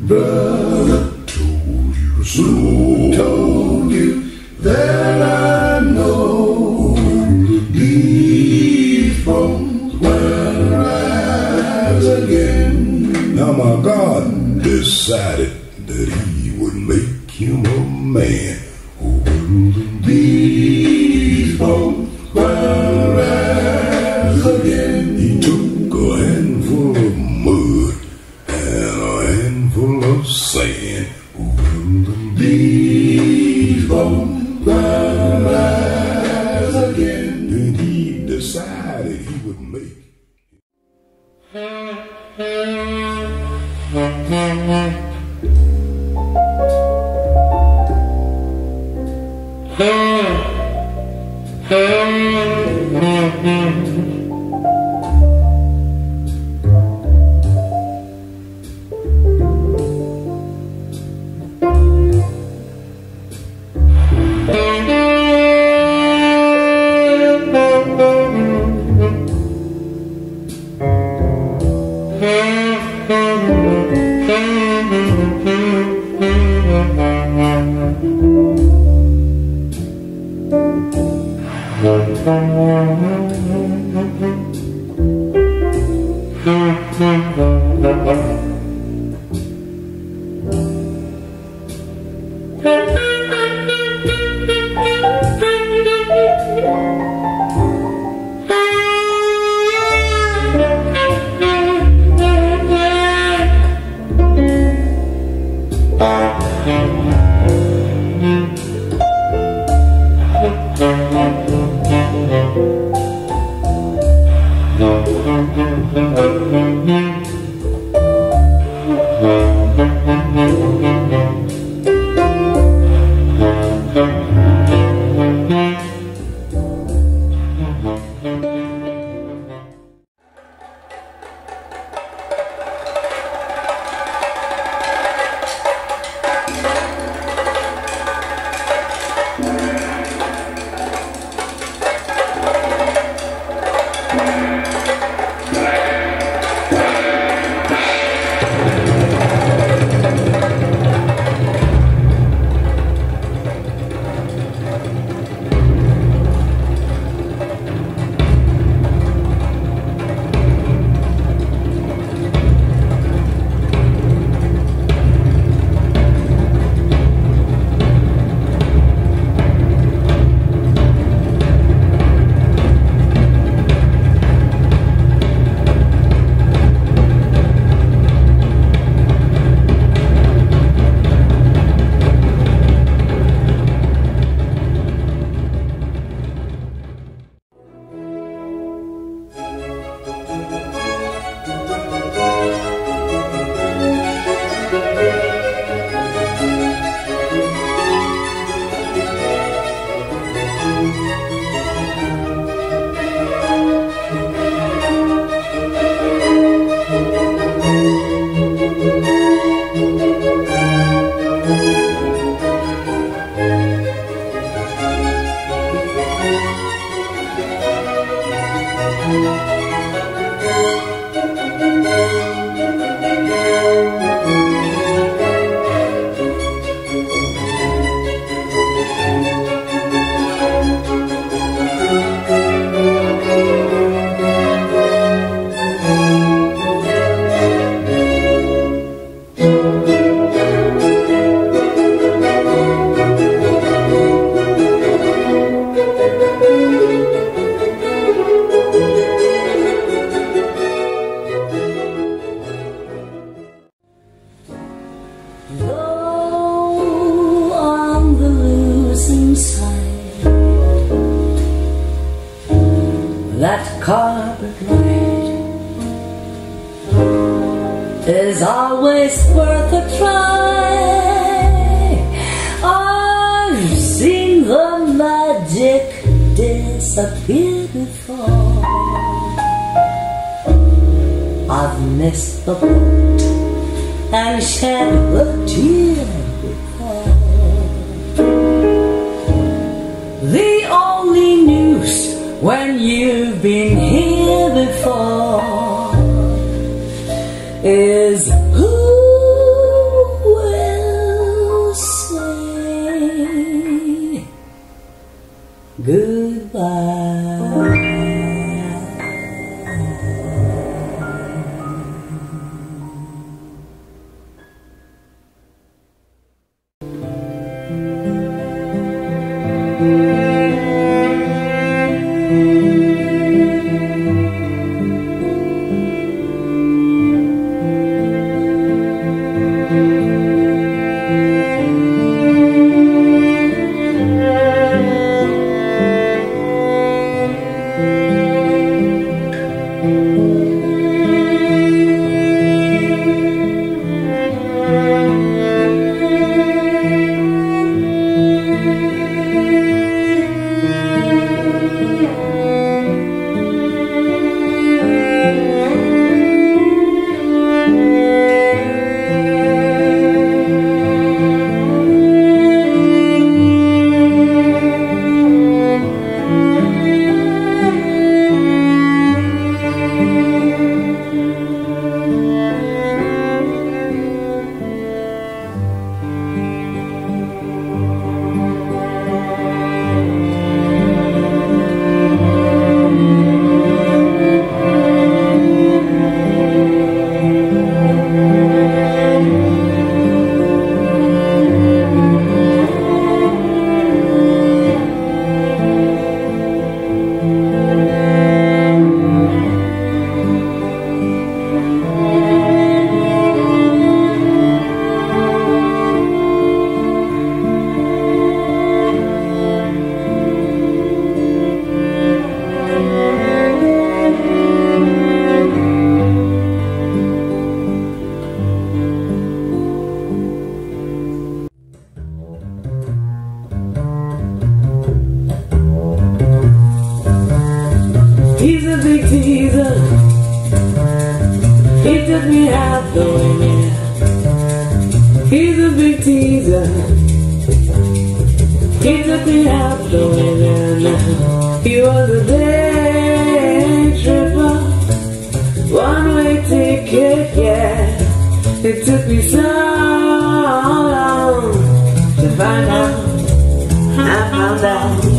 Brother told you so. Told you that I know these bones will rise again. Now my God decided that he would make him a man. These bones will rise again. He took a handful of mud and a handful of sand. These bones will rise again. Then he decided he would make. That carpet ride is always worth a try. I've seen the magic disappear before. I've missed the boat and shed the tear before. The only news when you've been here before is who He's a big teaser. He took me out the way there. He's a big teaser. He took me out the way there now. He was a day tripper, one-way ticket, yeah. It took me so long to find out. I found out.